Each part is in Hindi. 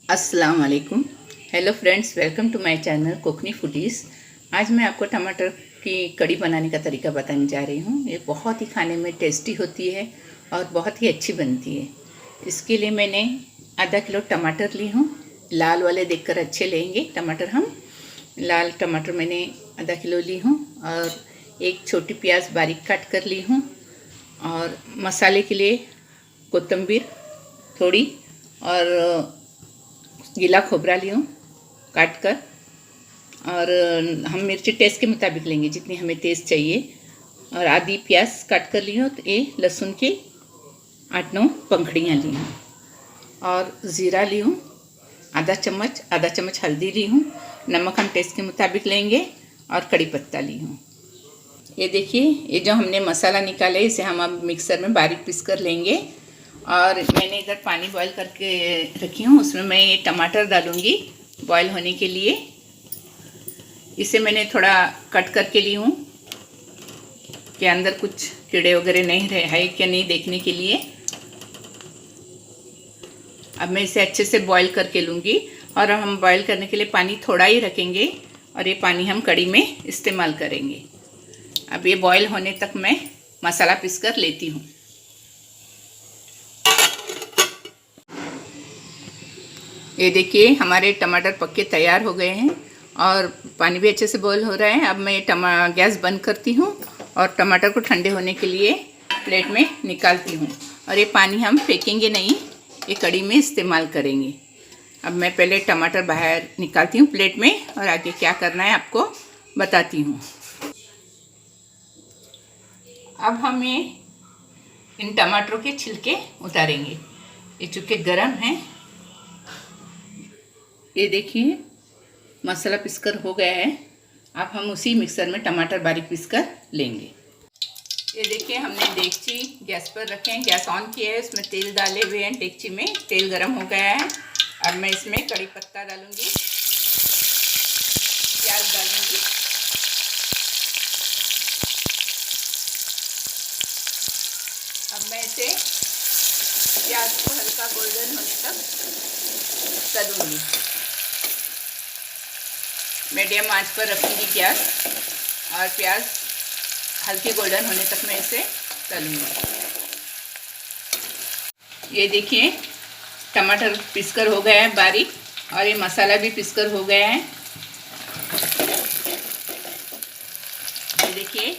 अस्सलाम वालेकुम। Hello friends, welcome to my channel Kokni foodies. आज मैं आपको टमाटर की कड़ी बनाने का तरीका बताने जा रही हूँ। ये बहुत ही खाने में टेस्टी होती है और बहुत ही अच्छी बनती है। इसके लिए मैंने आधा किलो टमाटर ली हूँ। लाल वाले देखकर अच्छे लेंगे टमाटर हम। लाल टमाटर मैंने आधा किलो ली हूँ और एक छोटी प्याज बारीक काट कर ली हूँ। और मसाले के लिए कोतंबीर थोड़ी और गीला खोबरा ली हूँ काट कर। और हम मिर्ची टेस्ट के मुताबिक लेंगे जितनी हमें तेज़ चाहिए। और आधी प्याज काट कर ली हूँ। तो ये लहसुन की 8-9 पंखुड़ियाँ ली हूँ। और ज़ीरा ली हूँ आधा चम्मच हल्दी ली हूँ। नमक हम टेस्ट के मुताबिक लेंगे। और कड़ी पत्ता ली हूँ। ये देखिए, ये जो हमने मसाला निकाला है इसे हम अब मिक्सर में बारीक पीस कर लेंगे। और मैंने इधर पानी बॉईल करके रखी हूँ, उसमें मैं ये टमाटर डालूँगी बॉईल होने के लिए। इसे मैंने थोड़ा कट करके ली हूँ कि अंदर कुछ कीड़े वगैरह नहीं रहे है क्या नहीं देखने के लिए। अब मैं इसे अच्छे से बॉईल करके लूँगी। और हम बॉईल करने के लिए पानी थोड़ा ही रखेंगे और ये पानी हम कड़ी में इस्तेमाल करेंगे। अब ये बॉईल होने तक मैं मसाला पीस कर लेती हूँ। ये देखिए, हमारे टमाटर पक्के तैयार हो गए हैं और पानी भी अच्छे से बॉईल हो रहा है। अब मैं गैस बंद करती हूँ और टमाटर को ठंडे होने के लिए प्लेट में निकालती हूँ। और ये पानी हम फेंकेंगे नहीं, ये कड़ी में इस्तेमाल करेंगे। अब मैं पहले टमाटर बाहर निकालती हूँ प्लेट में और आगे क्या करना है आपको बताती हूँ। अब हम ये इन टमाटरों के छिलके उतारेंगे। ये चूँकि गरम है। ये देखिए, मसाला पीसकर हो गया है। अब हम उसी मिक्सर में टमाटर बारीक पीसकर लेंगे। ये देखिए, हमने देगची गैस पर रखे हैं, गैस ऑन किया है, उसमें तेल डाले हुए हैं। देगची में तेल गरम हो गया है। अब मैं इसमें कड़ी पत्ता डालूंगी, प्याज डालूंगी। अब मैं इसे प्याज को हल्का गोल्डन होने तक तलूंगी। मीडियम आंच पर रखूंगी गैस और प्याज हल्के गोल्डन होने तक मैं इसे तलूंगी। ये देखिए, टमाटर पीसकर हो गया है बारीक और ये मसाला भी पीसकर हो गया है। ये देखिए,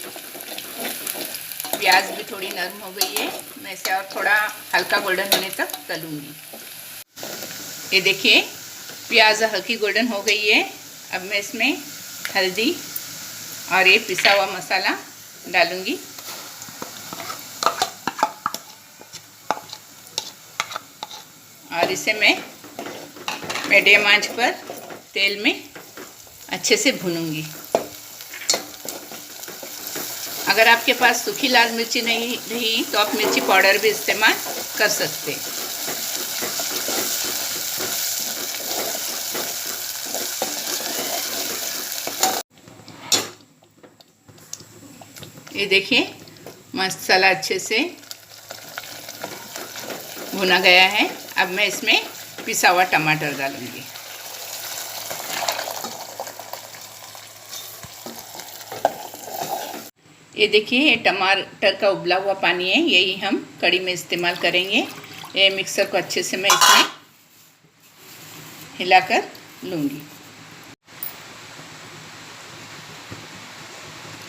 प्याज भी थोड़ी नरम हो गई है। मैं इसे और थोड़ा हल्का गोल्डन होने तक तलूंगी। ये देखिए, प्याज हल्की गोल्डन हो गई है। अब मैं इसमें हल्दी और ये पिसा हुआ मसाला डालूंगी। और इसे मैं मीडियम आंच पर तेल में अच्छे से भूनूंगी। अगर आपके पास सूखी लाल मिर्ची नहीं रही तो आप मिर्ची पाउडर भी इस्तेमाल कर सकते हैं। ये देखिए, मसाला अच्छे से भुना गया है। अब मैं इसमें पिसा हुआ टमाटर डालूंगी। ये देखिए, ये टमाटर का उबला हुआ पानी है, यही हम कड़ी में इस्तेमाल करेंगे। ये मिक्सर को अच्छे से मैं इसमें हिलाकर लूँगी।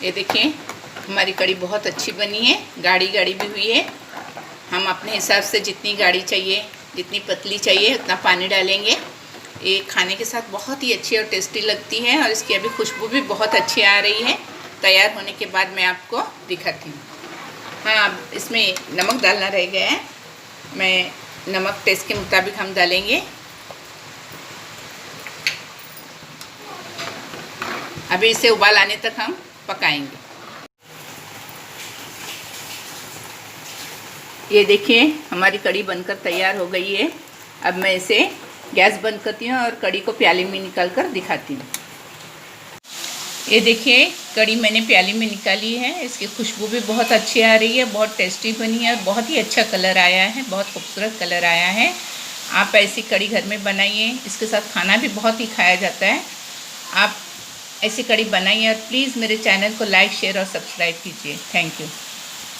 ये देखिए, हमारी कड़ी बहुत अच्छी बनी है, गाढ़ी गाढ़ी भी हुई है। हम अपने हिसाब से जितनी गाढ़ी चाहिए, जितनी पतली चाहिए उतना पानी डालेंगे। ये खाने के साथ बहुत ही अच्छी और टेस्टी लगती है और इसकी अभी खुशबू भी बहुत अच्छी आ रही है। तैयार होने के बाद मैं आपको दिखाती हूँ। हाँ, अब इसमें नमक डालना रह गया है। मैं नमक टेस्ट के मुताबिक हम डालेंगे। अभी इसे उबाल आने तक हम पकाएंगे। ये देखिए, हमारी कड़ी बनकर तैयार हो गई है। अब मैं इसे गैस बंद करती हूँ और कड़ी को प्याली में निकाल कर दिखाती हूँ। ये देखिए, कड़ी मैंने प्याली में निकाली है। इसकी खुशबू भी बहुत अच्छी आ रही है, बहुत टेस्टी बनी है और बहुत ही अच्छा कलर आया है, बहुत खूबसूरत कलर आया है। आप ऐसी कड़ी घर में बनाइए, इसके साथ खाना भी बहुत ही खाया जाता है। आप ऐसी कड़ी बनाइए और प्लीज़ मेरे चैनल को लाइक, शेयर और सब्सक्राइब कीजिए। Thank you.